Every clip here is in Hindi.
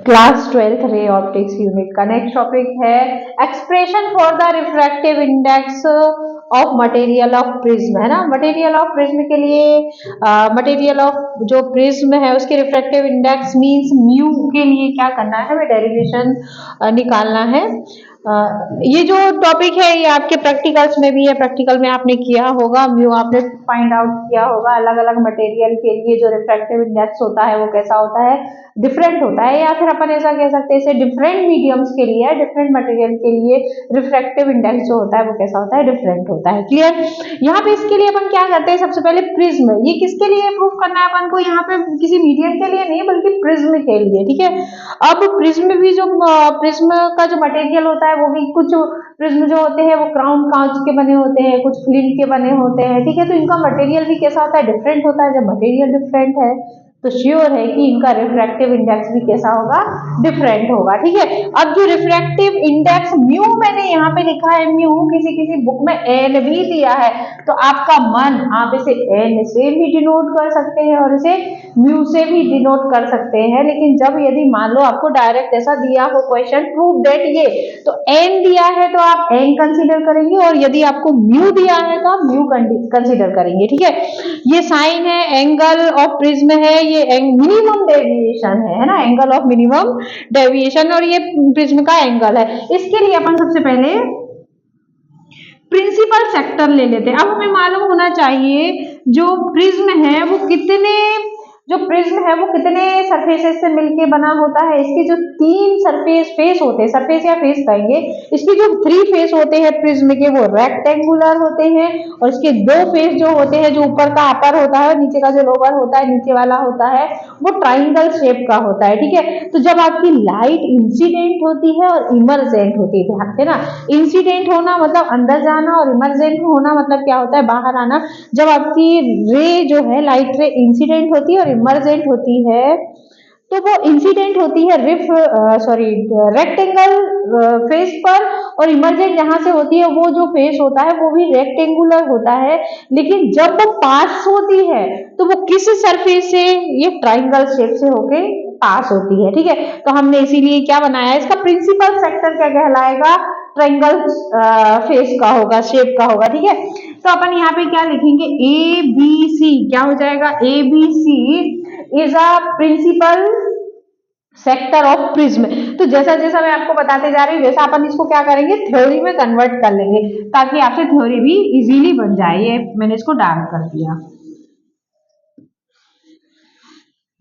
Class 12th ray optics unit का नेक्स्ट टॉपिक है expression for the refractive index of material of prism, है ना। मटेरियल ऑफ प्रिज्म के लिए मटेरियल ऑफ जो प्रिज्म है उसके रिफ्रैक्टिव इंडेक्स मींस म्यू के लिए क्या करना है, हमें डेरिवेशन निकालना है। ये जो टॉपिक है ये आपके प्रैक्टिकल्स में भी है, प्रैक्टिकल में आपने किया होगा, म्यू आपने फाइंड आउट किया होगा। अलग अलग मटेरियल के लिए जो रिफ्रैक्टिव इंडेक्स होता है वो कैसा होता है, डिफरेंट होता है, या फिर अपन ऐसा कह सकते हैं इसे डिफरेंट मीडियम्स के लिए, डिफरेंट मटेरियल के लिए रिफ्रैक्टिव इंडेक्स जो होता है वो कैसा होता है, डिफरेंट होता है। क्लियर। यहाँ पे इसके लिए अपन क्या करते हैं, सबसे पहले प्रिज्म, ये किसके लिए प्रूफ करना है अपन को, यहाँ पे किसी मीडियम के लिए नहीं बल्कि प्रिज्म के लिए, ठीक है। अब प्रिज्म भी जो प्रिज्म का जो मटेरियल होता है वो भी कुछ प्रिज्म जो होते हैं वो क्राउन कांच के बने होते हैं, कुछ फ्लिंट के बने होते हैं, ठीक है। तो इनका मटेरियल भी कैसा होता है, डिफरेंट होता है। जब मटेरियल डिफरेंट है तो श्योर है कि इनका रिफ्रैक्टिव इंडेक्स भी कैसा होगा, डिफरेंट होगा, ठीक है। अब जो रिफ्रैक्टिव इंडेक्स म्यू मैंने यहाँ पे लिखा है, म्यू किसी किसी बुक में एन भी दिया है, तो आपका मन, आप इसे एन से भी डिनोट कर सकते हैं और इसे म्यू से भी डिनोट कर सकते हैं। लेकिन जब यदि मान लो आपको डायरेक्ट ऐसा दिया हो क्वेश्चन, प्रूव दैट ये, तो एन दिया है तो आप एन कंसीडर करेंगे, और यदि आपको म्यू दिया है तो आप म्यू कंसीडर करेंगे, ठीक है। ये साइन है, एंगल ऑफ प्रिज्म है, ये मिनिमम डेविएशन है ना, एंगल ऑफ मिनिमम डेविएशन, और ये प्रिज्म का एंगल है। इसके लिए अपन सबसे पहले प्रिंसिपल सेक्टर ले लेते हैं। अब हमें मालूम होना चाहिए जो प्रिज्म है वो कितने, जो प्रिज्म है वो कितने सरफेसेस से मिलके बना होता है। इसके जो तीन सरफेस फेस होते हैं, सरफेस या फेस कहेंगे, इसके जो 3 फेस होते हैं प्रिज्म के वो रेक्टेंगुलर होते हैं, और इसके 2 फेस जो होते हैं, जो ऊपर का अपर होता है और नीचे का जो लोअर होता है, नीचे वाला होता है, वो ट्राइंगल शेप का होता है, ठीक है। तो जब आपकी लाइट इंसिडेंट होती है और इमरजेंट होती है, ध्यान देना, इंसिडेंट होना मतलब अंदर जाना और इमरजेंट होना मतलब क्या होता है, बाहर आना। जब आपकी रे जो है, लाइट रे इंसिडेंट होती है और इमरजेंट होती है, तो वो इंसिडेंट होती है रेक्टेंगल फेस पर, और इमरजेंट जहां से होती है वो जो फेस होता है वो भी रेक्टेंगुलर होता है। लेकिन जब वो पास होती है तो वो किस सरफेस से, ये ट्राइंगल शेप से होके पास होती है, ठीक है। तो हमने इसीलिए क्या बनाया, इसका प्रिंसिपल सेक्टर क्या कहलाएगा, ट्राइंगल फेस का होगा, शेप का होगा, ठीक है। तो अपन यहाँ पे क्या लिखेंगे, ए बी सी क्या हो जाएगा, A B C is a principal sector of prism. तो जैसा जैसा मैं आपको बताते जा रही हूँ वैसा अपन इसको क्या करेंगे, थ्योरी में कन्वर्ट कर लेंगे, ताकि आपसे थ्योरी भी इजीली बन जाए। ये मैंने इसको डार्क कर दिया,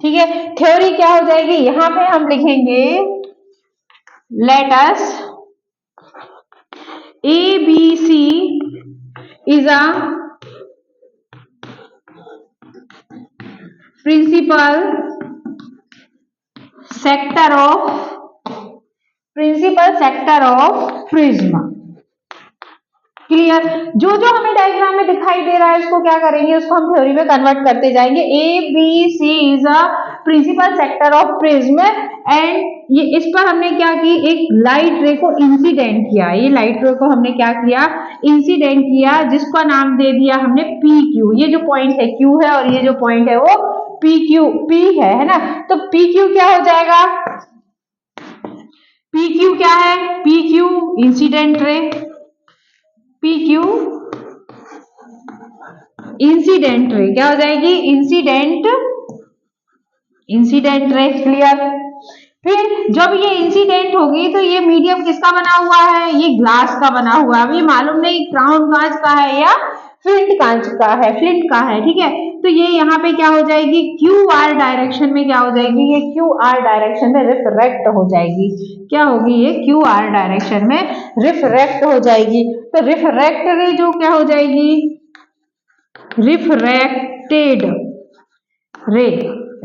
ठीक है। थ्योरी क्या हो जाएगी, यहां पे हम लिखेंगे let us A B C is a principal sector of prism. Clear. जो जो हमें डायग्राम में दिखाई दे रहा है उसको क्या करेंगे, उसको हम थ्योरी में कन्वर्ट करते जाएंगे। A B C is a principal sector of prism, and ये इस पर हमने क्या की, एक लाइट रे को इंसिडेंट किया। ये लाइट रे को हमने क्या किया, इंसिडेंट किया, जिसका नाम दे दिया हमने पी क्यू। ये जो पॉइंट है क्यू है और ये जो पॉइंट है वो पी क्यू पी है ना। तो पी क्यू क्या हो जाएगा, पी क्यू क्या है, P Q incident ray, P Q incident ray क्या हो जाएगी, इंसिडेंट रे। क्लियर। फिर जब ये इंसिडेंट होगी तो ये मीडियम किसका बना हुआ है, ये ग्लास का बना हुआ है। अभी मालूम नहीं क्राउन कांच का है या फ्लिंट कांच का है, फ्लिंट का है, ठीक है। तो ये यहाँ पे क्या हो जाएगी, क्यू आर डायरेक्शन में क्या हो जाएगी, ये क्यू आर डायरेक्शन में रिफ्रैक्ट हो जाएगी। क्या होगी, ये क्यू आर डायरेक्शन में रिफ्रैक्ट हो जाएगी। तो रिफ्रैक्ट रे जो क्या हो जाएगी,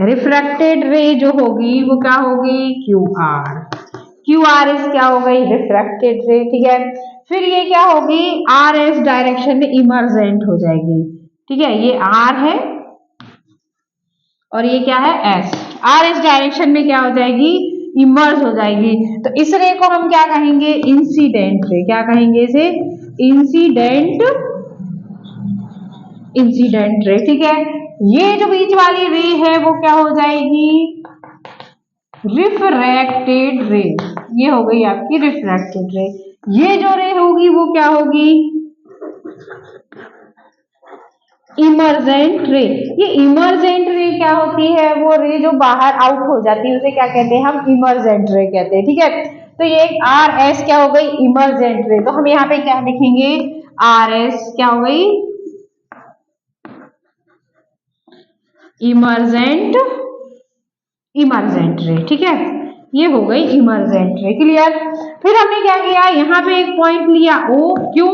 रिफ्रैक्टेड रे जो होगी वो क्या होगी, क्यू आर। क्यू आर इस क्या हो गई, रिफ्रैक्टेड रे, ठीक है। फिर ये क्या होगी, आर एस डायरेक्शन में इमरजेंट हो जाएगी, ठीक है। ये आर है और ये क्या है, एस। आर एस डायरेक्शन में क्या हो जाएगी, इमर्ज हो जाएगी। तो इस रे को हम क्या कहेंगे, इंसिडेंट रे। क्या कहेंगे इसे, इंसिडेंट रे, ठीक है। ये जो बीच वाली रे है वो क्या हो जाएगी, रिफ्रैक्टेड रे, ये हो गई आपकी रिफ्रैक्टेड रे। ये जो रे होगी वो क्या होगी, इमर्जेंट रे। ये इमर्जेंट रे क्या होती है, वो रे जो बाहर आउट हो जाती है उसे क्या कहते हैं, हम इमर्जेंट रे कहते हैं। ठीक है, तो ये आर एस क्या हो गई, इमर्जेंट रे। तो हम यहाँ पे क्या लिखेंगे, आर एस क्या हो गई, इमर्जेंट, इमर्जेंट रे। ठीक है, ये हो गई इमर्जेंट रे। क्लियर। फिर हमने क्या किया, यहाँ पे एक पॉइंट लिया ओ क्यों,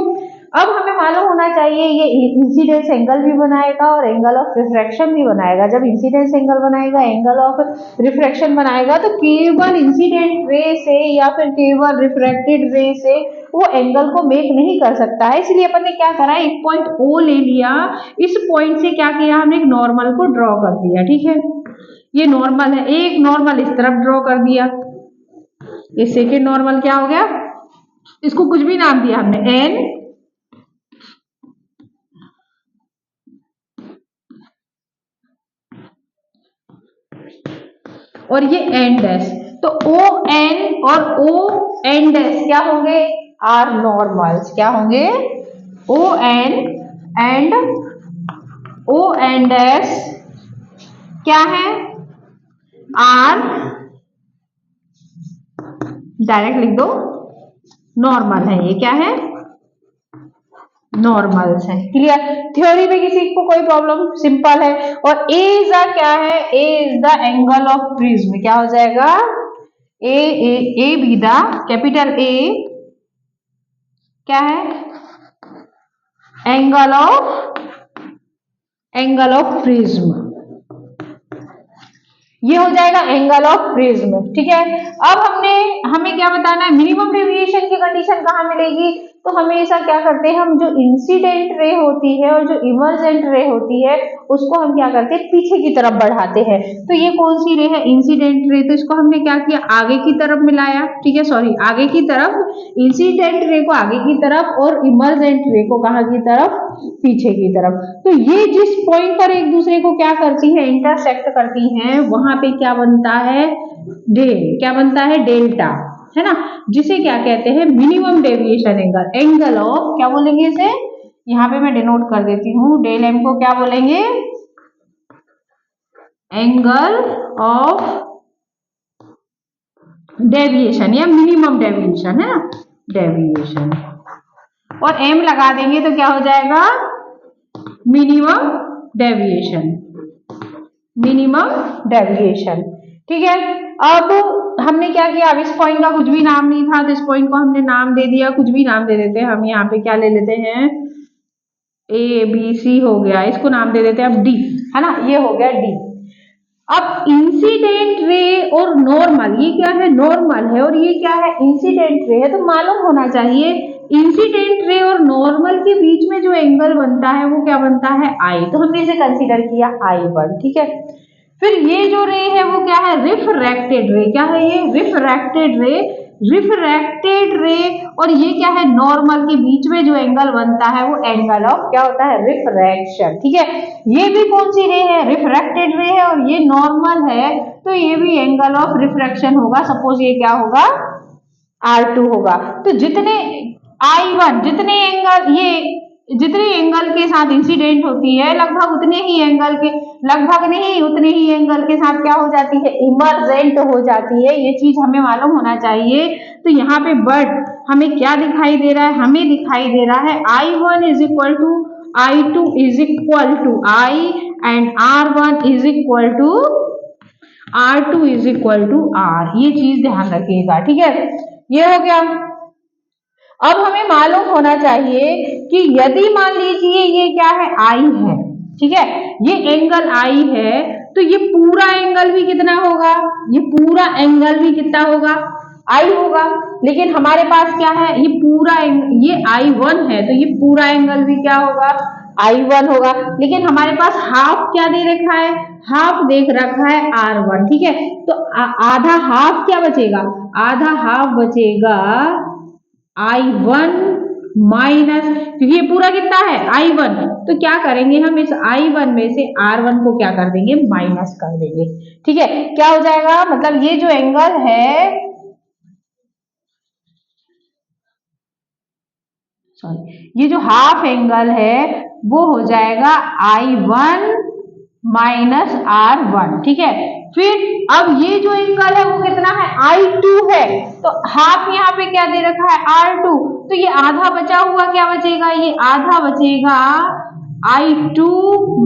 अब हमें मालूम होना चाहिए ये इंसिडेंस एंगल भी बनाएगा और एंगल ऑफ रिफ्रैक्शन भी बनाएगा। जब इंसिडेंस एंगल बनाएगा, एंगल ऑफ रिफ्रैक्शन बनाएगा, तो केवल इंसिडेंट रे से या फिर केवल रिफ्रैक्टेड रे से वो एंगल को मेक नहीं कर सकता है। इसलिए अपन ने क्या करा, एक पॉइंट ओ ले लिया, इस पॉइंट से क्या किया, हमने एक नॉर्मल को ड्रॉ कर दिया। ठीक है, ये नॉर्मल है, एक नॉर्मल इस तरफ ड्रॉ कर दिया, ये सेकेंड नॉर्मल क्या हो गया, इसको कुछ भी नाम दिया हमने एन, और ये एन डैश। तो ओ एन और ओ एन डैश क्या होंगे, आर नॉर्मल्स। क्या होंगे, O N and O N dash क्या है, आर, डायरेक्ट लिख दो, नॉर्मल है। ये क्या है, नॉर्मल्स है। क्लियर। थ्योरी में किसी को कोई प्रॉब्लम, सिंपल है। और ए इज द क्या है, A is the angle of prism. क्या हो जाएगा, A B the capital A क्या है, एंगल ऑफ प्रिज्म। ये हो जाएगा एंगल ऑफ प्रिज्म। ठीक है, अब हमें क्या बताना है, मिनिमम डेविएशन की कंडीशन कहाँ मिलेगी। तो हमेशा क्या करते हैं, हम जो इंसिडेंट रे होती है और जो इमर्जेंट रे होती है उसको हम क्या करते हैं, पीछे की तरफ बढ़ाते हैं। तो ये कौन सी रे है, इंसिडेंट रे। तो इसको हमने क्या किया, आगे की तरफ मिलाया। ठीक है, सॉरी, आगे की तरफ, इंसिडेंट रे को आगे की तरफ और इमर्जेंट रे को कहाँ की तरफ, पीछे की तरफ। तो ये जिस पॉइंट पर एक दूसरे को क्या करती है, इंटरसेक्ट करती हैं, वहां पे क्या बनता है, डेल। क्या बनता है, डेल्टा, है ना, जिसे क्या कहते हैं, minimum deviation angle. Angle of क्या बोलेंगे इसे, यहाँ पे मैं डिनोट कर देती हूँ, डेल एम को क्या बोलेंगे, एंगल ऑफ डेविएशन या मिनिमम डेविएशन, है ना, डेविएशन। और एम लगा देंगे तो क्या हो जाएगा, मिनिमम डेविएशन, मिनिमम डेविएशन। ठीक है, अब हमने क्या किया, अब इस पॉइंट का कुछ भी नाम नहीं था तो इस पॉइंट को हमने नाम दे दिया, कुछ भी नाम दे देते हैं। हम यहाँ पे क्या ले लेते हैं, ए बी सी हो गया, इसको नाम दे देते हैं अब डी, है ना, ये हो गया डी। अब इंसिडेंट रे और नॉर्मल, ये क्या है, नॉर्मल है और ये क्या है, इंसिडेंट रे है। तो मालूम होना चाहिए इंसिडेंट रे और नॉर्मल के बीच में जो एंगल बनता है वो क्या बनता है, आई। तो हमने इसे कंसीडर किया I1। ठीक है, फिर ये जो रे है वो क्या है, रिफ्रैक्टेड रे। क्या है ये, रिफ्रैक्टेड रे। रिफ्रैक्टेड रे और ये क्या है, नॉर्मल के बीच में जो एंगल बनता है वो एंगल ऑफ क्या होता है, रिफ्रैक्शन। ठीक है, ये भी कौन सी रे है, रिफ्रैक्टेड रे है और ये नॉर्मल है, तो ये भी एंगल ऑफ रिफ्रैक्शन होगा। सपोज ये क्या होगा, R2 होगा। तो जितने I1, जितने एंगल, ये जितने एंगल के साथ इंसिडेंट होती है लगभग उतने ही एंगल के, लगभग नहीं उतने ही एंगल के साथ क्या हो जाती है, इमर्जेंट हो जाती है। ये चीज हमें मालूम होना चाहिए। तो यहाँ पे बट हमें क्या दिखाई दे रहा है, हमें दिखाई दे रहा है I1 is equal to I2 is equal to I and R1 is equal to R2 is equal to R। ये चीज ध्यान रखिएगा। ठीक है, ये हो गया। अब हमें मालूम होना चाहिए कि यदि मान लीजिए ये क्या है, आई है, ठीक है, ये एंगल आई है, तो ये पूरा एंगल भी कितना होगा, ये पूरा एंगल भी कितना होगा, आई होगा। लेकिन हमारे पास क्या है, ये पूरा ये I1 है, तो ये पूरा एंगल भी क्या होगा, I1 होगा। लेकिन हमारे पास हाफ क्या दे रखा है, हाफ देख रखा है R1। ठीक है, तो आधा हाफ क्या बचेगा, आधा हाफ बचेगा I1 माइनस, क्योंकि ये पूरा कितना है I1, तो क्या करेंगे हम इस I1 में से R1 को क्या कर देंगे, माइनस कर देंगे। ठीक है, क्या हो जाएगा, मतलब ये जो एंगल है, सॉरी, ये जो हाफ एंगल है वो हो जाएगा I1 माइनस R1। ठीक है, फिर अब ये जो एंगल है वो कितना है, I2 है, तो हाफ यहाँ पे क्या दे रखा है, R2, तो ये आधा बचा हुआ क्या बचेगा, ये आधा बचेगा I2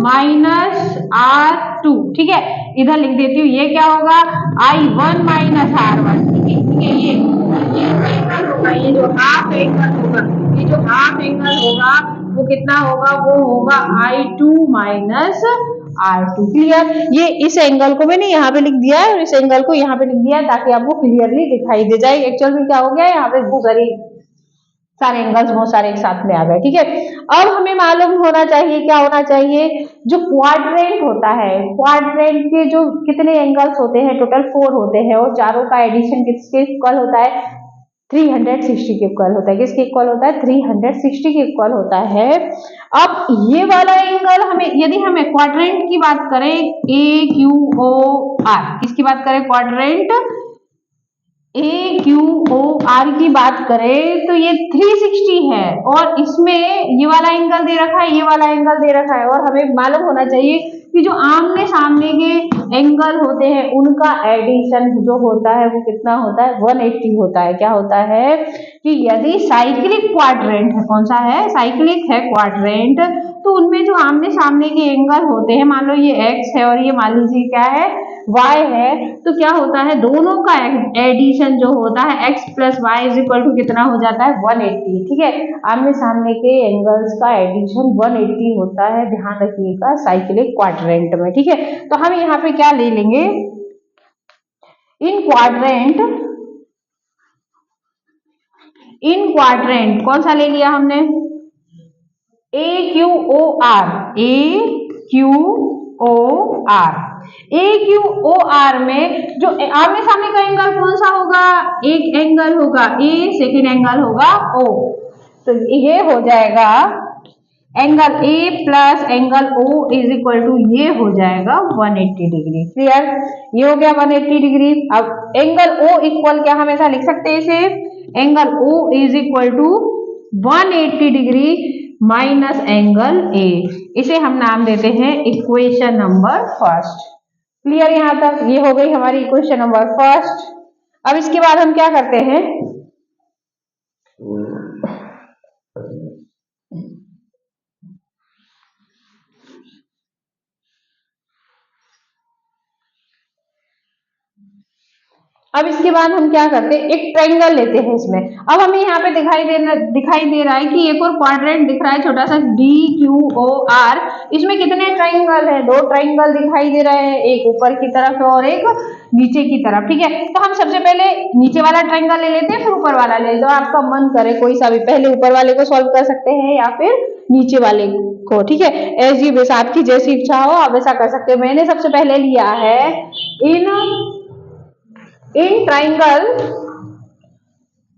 माइनस R2। ठीक है, इधर लिख देती हूँ, ये क्या होगा, I1 माइनस R1। ठीक है, ये एंगल होगा, ये जो हाफ एंगल होगा, ये जो हाफ एंगल होगा वो कितना होगा, वो होगा I2 माइनस R2। क्लियर, ये इस एंगल को मैंने यहाँ पे लिख दिया है और इस एंगल को यहाँ पे लिख दिया है ताकि आपको क्लियरली दिखाई दे जाए। एक्चुअल में क्या हो गया, यहाँ पे बहुत सारे एंगल्स बहुत सारे एक साथ में आ गए। ठीक है, अब हमें मालूम होना चाहिए, क्या होना चाहिए, जो क्वाड्रेंट होता है, क्वाड्रेंट के जो कितने एंगल्स होते हैं, टोटल 4 होते हैं, और चारों का एडिशन किसके इक्वल होता है, 360 के इक्वल होता है। किसके इक्वल होता है, 360 के इक्वल होता है। अब ये वाला एंगल हमें, यदि हमें क्वाड्रेंट की बात करें, AQOR, किसकी बात करें, क्वाड्रेंट AQOR की बात करें तो ये 360 है, और इसमें ये वाला एंगल दे रखा है, ये वाला एंगल दे रखा है, और हमें मालूम होना चाहिए कि जो आमने सामने के एंगल होते हैं उनका एडिशन जो होता है वो कितना होता है, 180 होता है। क्या होता है कि यदि साइक्लिक क्वाड्रेंट है, कौन सा है, साइक्लिक है क्वाड्रेंट, तो उनमें जो आमने सामने के एंगल होते हैं, मान लो ये x है और ये मान लीजिए क्या है, y है, तो क्या होता है, दोनों का एडिशन जो होता है x plus Y is equal to कितना हो जाता है, 180। ठीक है, आमने सामने के एंगल्स का एडिशन 180 होता है, ध्यान रखिएगा, साइक्लिक क्वाड्रेंट में। ठीक है, तो हम यहाँ पे क्या ले लेंगे, इन क्वाड्रेंट कौन सा ले लिया हमने, AQOR, AQOR में जो आमने सामने का एंगल कौन सा होगा, एक एंगल होगा A, सेकेंड एंगल होगा O, तो ये हो जाएगा angle A plus angle O is equal to, ये हो जाएगा 180 डिग्री। क्लियर, ये हो गया 180 डिग्री। अब एंगल O इक्वल क्या हमेशा लिख सकते हैं इसे, angle O is equal to 180 degree minus angle A, इसे हम नाम देते हैं इक्वेशन नंबर फर्स्ट। क्लियर, यहां तक ये हो गई हमारी इक्वेशन नंबर फर्स्ट। अब इसके बाद हम क्या करते हैं, अब इसके बाद हम क्या करते हैं, एक ट्रायंगल लेते हैं इसमें। अब हमें यहाँ पे दिखाई दे रहा है कि एक और क्वाड्रेंट दिख रहा है छोटा सा DQOR, इसमें कितने ट्रायंगल है, 2 ट्रायंगल दिखाई दे रहे हैं, एक ऊपर की तरफ और एक नीचे की तरफ। ठीक है, तो हम सबसे पहले नीचे वाला ट्रायंगल ले लेते हैं, फिर ऊपर वाला ले लेते हैं, आपका मन करे कोई सा भी, पहले ऊपर वाले को सॉल्व कर सकते हैं या फिर नीचे वाले को। ठीक है, एज यू विश, आपकी जैसी इच्छा हो आप ऐसा कर सकते हैं। मैंने सबसे पहले लिया है इन ट्राइंगल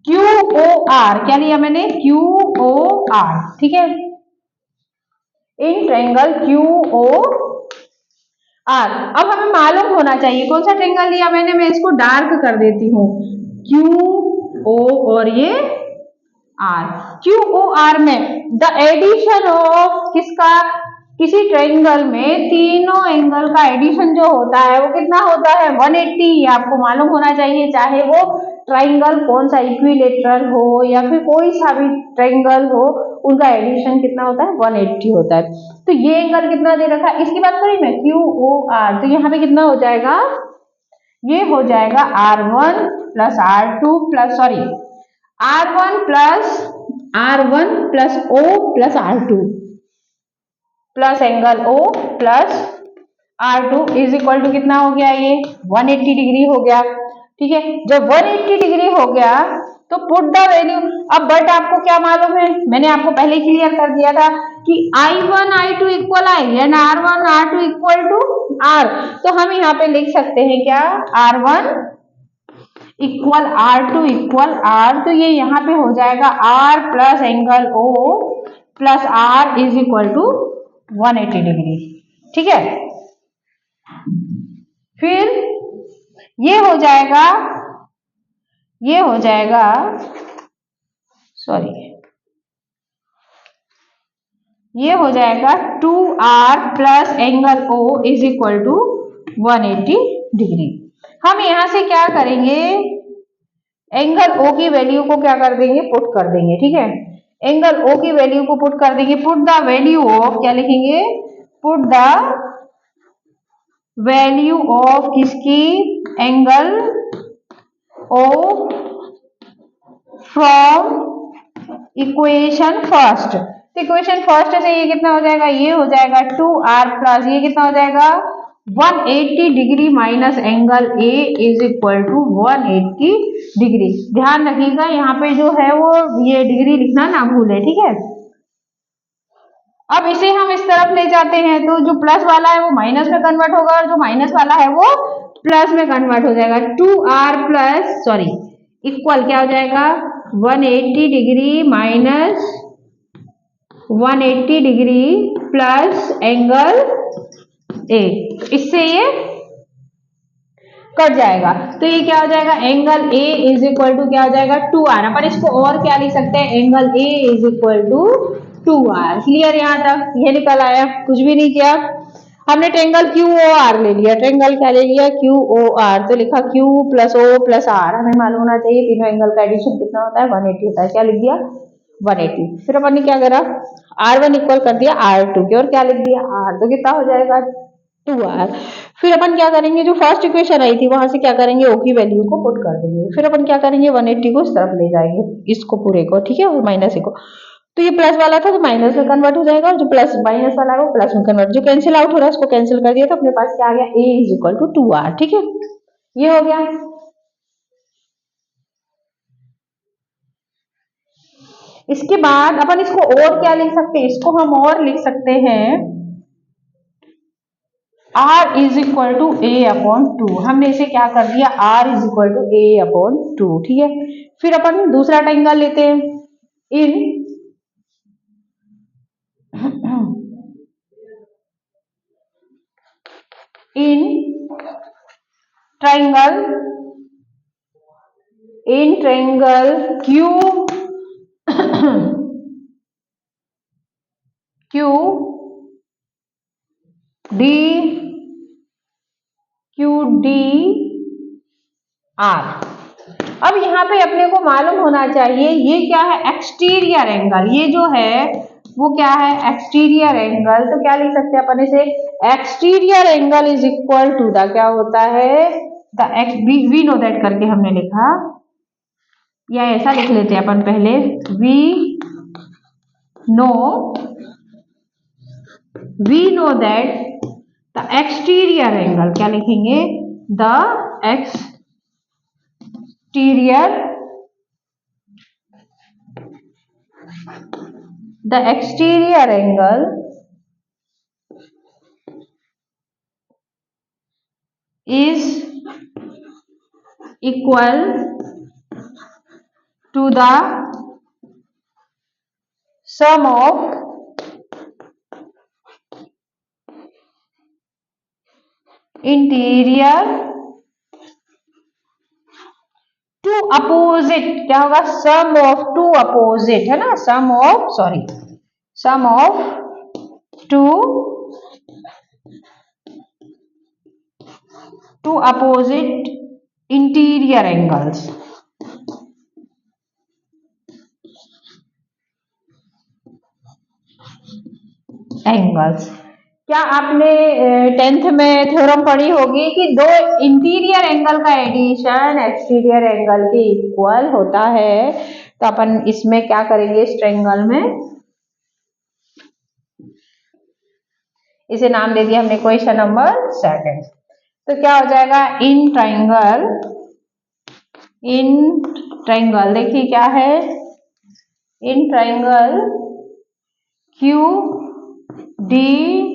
QOR, क्या लिया मैंने, QOR। ठीक है, इन ट्राइंगल QOR। अब हमें मालूम होना चाहिए कौन सा ट्राइंगल लिया मैंने, मैं इसको डार्क कर देती हूँ, QO और ये R। QOR में द एडिशन ऑफ किसका, किसी ट्रायंगल में तीनों एंगल का एडिशन जो होता है वो कितना होता है, 180। आपको मालूम होना चाहिए, चाहे वो ट्रायंगल कौन सा, इक्विलेटरल हो या फिर कोई सा भी ट्रायंगल हो, उनका एडिशन कितना होता है, 180 होता है। तो ये एंगल कितना दे रखा है, इसकी बात करें मैं, QOR, तो यहाँ पे कितना हो जाएगा, ये हो जाएगा R1 plus R2 plus sorry R1 plus O plus R2 plus angle O plus R2 is equal to कितना हो गया, ये 180 डिग्री हो गया। ठीक है, जब 180 डिग्री हो गया तो पुट द वैल्यू। अब बट आपको क्या मालूम है, मैंने आपको पहले क्लियर कर दिया था कि I1 I2 equal I and R1 R2 equal to R, तो हम यहाँ पे लिख सकते हैं क्या, R1 इक्वल R तो ये यहाँ पे हो जाएगा R plus angle O plus R is equal to 180 degree. ठीक है, फिर ये हो जाएगा सॉरी, ये हो जाएगा 2R plus angle O is equal to 180 degree. हम यहां से क्या करेंगे, एंगल O की वैल्यू को क्या कर देंगे, पुट कर देंगे। ठीक है, एंगल O की वैल्यू को पुट कर देंगे। पुट द वैल्यू ऑफ, क्या लिखेंगे, पुट द वैल्यू ऑफ किसकी, angle O from equation first. तो इक्वेशन फर्स्ट से ये कितना हो जाएगा, ये हो जाएगा 2R प्लस ये कितना हो जाएगा 180 degree minus angle A is equal to 180 degree. ध्यान रखिएगा यहाँ पे जो है वो ये डिग्री लिखना ना भूले। ठीक है, अब इसे हम इस तरफ ले जाते हैं तो जो प्लस वाला है वो माइनस में कन्वर्ट होगा और जो माइनस वाला है वो प्लस में कन्वर्ट हो जाएगा। 2R प्लस सॉरी इक्वल क्या हो जाएगा 180 degree minus 180 degree plus angle A, इससे ये कट जाएगा। तो ये क्या हो जाएगा, angle A is equal to क्या हो जाएगा 2R। अपन इसको और क्या लिख सकते हैं, angle A is equal to 2R। Clear, यहाँ तक ये निकल आया, कुछ भी नहीं किया हमने। ट्रेंगल QOR ले लिया, ट्रेंगल क्या ले लिया QOR, तो लिखा Q plus O plus R। हमें मालूम होना चाहिए तीनों एंगल का एडिशन कितना होता है 180 होता है। क्या लिख दिया 180। फिर अपन ने क्या करा, R1 इक्वल कर दिया R2 के और क्या लिख दिया R, तो कितना हो जाएगा 2R। फिर अपन क्या करेंगे, जो फर्स्ट इक्वेशन आई थी वहां से क्या करेंगे, O की वैल्यू को पुट कर देंगे। फिर अपन क्या करेंगे 180 को इस तरफ ले जाएंगे, इसको पूरे को। ठीक है, और माइनस को, तो ये प्लस वाला था तो माइनस में कन्वर्ट हो जाएगा और जो प्लस माइनस वाला है वो प्लस में कन्वर्ट, जो कैंसिल आउट हो रहा है उसको कैंसिल कर दिया तो अपने पास क्या आ गया A is equal to 2R। ठीक है, ये हो गया। इसके बाद अपन इसको और क्या लिख सकते हैं, इसको हम और लिख सकते हैं R is equal to A upon 2। हमने इसे क्या कर दिया R is equal to A upon 2। ठीक है, फिर अपन दूसरा ट्रायंगल लेते हैं। In triangle Q QD R। अब यहाँ पे अपने को मालूम होना चाहिए ये क्या है, एक्सटीरियर एंगल। ये जो है वो क्या है, एक्सटीरियर एंगल। तो क्या लिख सकते हैं अपन इसे, exterior angle is equal to the, क्या होता है the X, we know that करके हमने लिखा, या ऐसा लिख लेते हैं अपन पहले, we know that the exterior angle, क्या लिखेंगे the exterior angle is equal to the sum of interior two opposite, क्या होगा सम ऑफ टू अपोजिट, है ना, sum of two opposite interior angles. क्या आपने 10th में थ्योरम पढ़ी होगी कि दो इंटीरियर एंगल का एडिशन एक्सटीरियर एंगल के इक्वल होता है। तो अपन इसमें क्या करेंगे, इस ट्रायंगल में इसे नाम दे दिया हमने क्वेश्चन नंबर 2। तो क्या हो जाएगा, इन ट्रायंगल देखिए क्या है, इन ट्रायंगल क्यू डी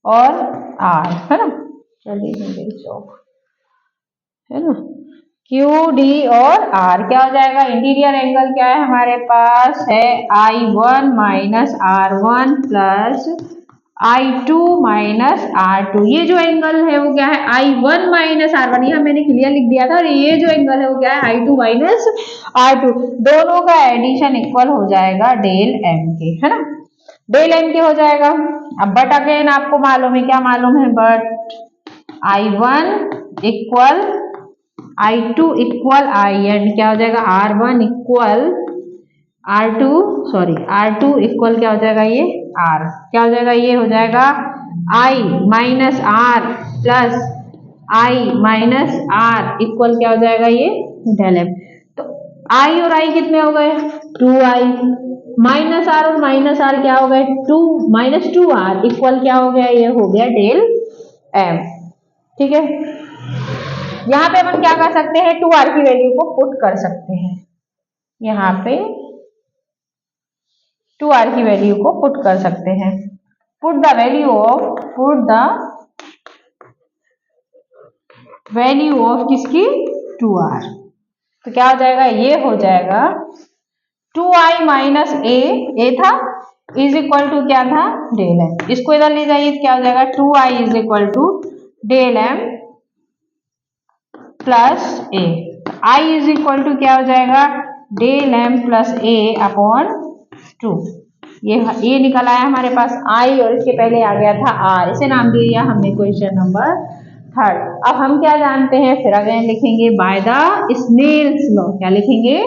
और आर, है ना, चलिए चौक है ना, क्यू डी और आर क्या हो जाएगा, इंटीरियर एंगल क्या है हमारे पास है I1 minus R1 plus I2 minus R2। ये जो एंगल है वो क्या है I1 माइनस R1, ये मैंने क्लियर लिख दिया था। और ये जो एंगल है वो क्या है I2 माइनस R2। दोनों का एडिशन इक्वल हो जाएगा डेल M के, है ना, डेल M के हो जाएगा। अब बट अगेन आपको मालूम है, क्या मालूम है, but I1 equal I2 equal IN क्या हो जाएगा, R1 इक्वल R2 इक्वल क्या हो जाएगा, ये R क्या हो जाएगा, ये हो जाएगा I minus R plus I minus R equal क्या हो जाएगा, ये डेल M। तो I और I कितने हो गए, 2I माइनस R और माइनस R क्या हो गए, 2 माइनस 2R इक्वल क्या हो गया, ये हो गया डेल M। ठीक है, यहाँ पे हम क्या कर सकते हैं, 2R की वैल्यू को पुट कर सकते हैं, यहाँ पे 2R की वैल्यू को पुट कर सकते हैं। पुट द वैल्यू ऑफ किसकी, 2R। तो क्या हो जाएगा, ये हो जाएगा 2I माइनस ए था इज इक्वल टू क्या था, डेल M। इसको इधर ले जाइए तो क्या हो जाएगा, 2I is equal to del M plus A. I is equal to क्या हो जाएगा, del M plus A upon 2। ये निकल आया हमारे पास I और इसके पहले आ गया था R, इसे नाम दे दिया हमने क्वेश्चन नंबर 3। अब हम क्या जानते हैं, फिर अगेन लिखेंगे बाय द स्नेल्स लॉ। क्या लिखेंगे,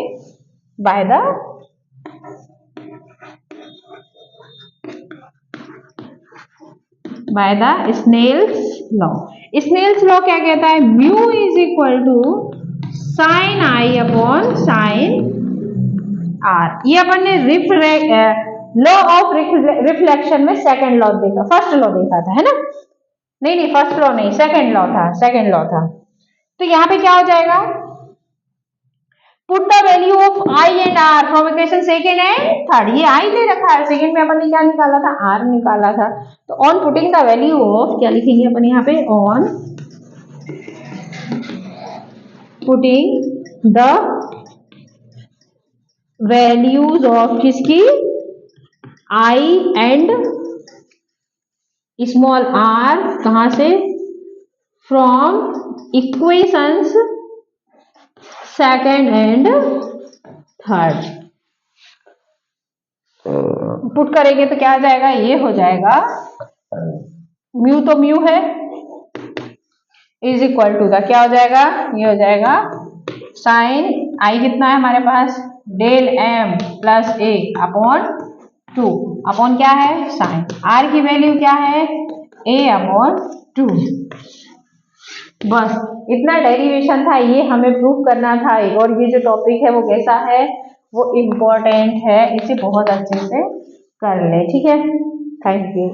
by the Snell's law. Snell's law क्या कहता है, mu is equal to sine I upon sine R। ये अपन ने लॉ ऑफ रिफ्लेक्शन में सेकंड लॉ देखा, फर्स्ट लॉ देखा था, है ना, नहीं फर्स्ट लॉ नहीं, सेकंड लॉ था। तो यहाँ पे क्या हो जाएगा, put the value of I and R from equation second and third. ये I दे रखा है, सेकंड में अपन ने क्या निकाला था, R निकाला था। तो on putting the value of, क्या लिखेंगे अपन यहाँ पे, on putting the values of किसकी, I एंड स्मॉल r, कहां से, from equations second and third. Put करेंगे तो क्या आ जाएगा, ये हो जाएगा म्यू तो म्यू है इज इक्वल टू द क्या हो जाएगा, ये हो जाएगा साइन I कितना है हमारे पास, del M plus A upon 2 upon क्या है, साइन R की वैल्यू क्या है, a अपॉन 2। बस इतना डेरिवेशन था, ये हमें प्रूव करना था। और ये जो टॉपिक है वो कैसा है, वो इम्पोर्टेंट है, इसे बहुत अच्छे से कर ले। ठीक है, थैंक यू।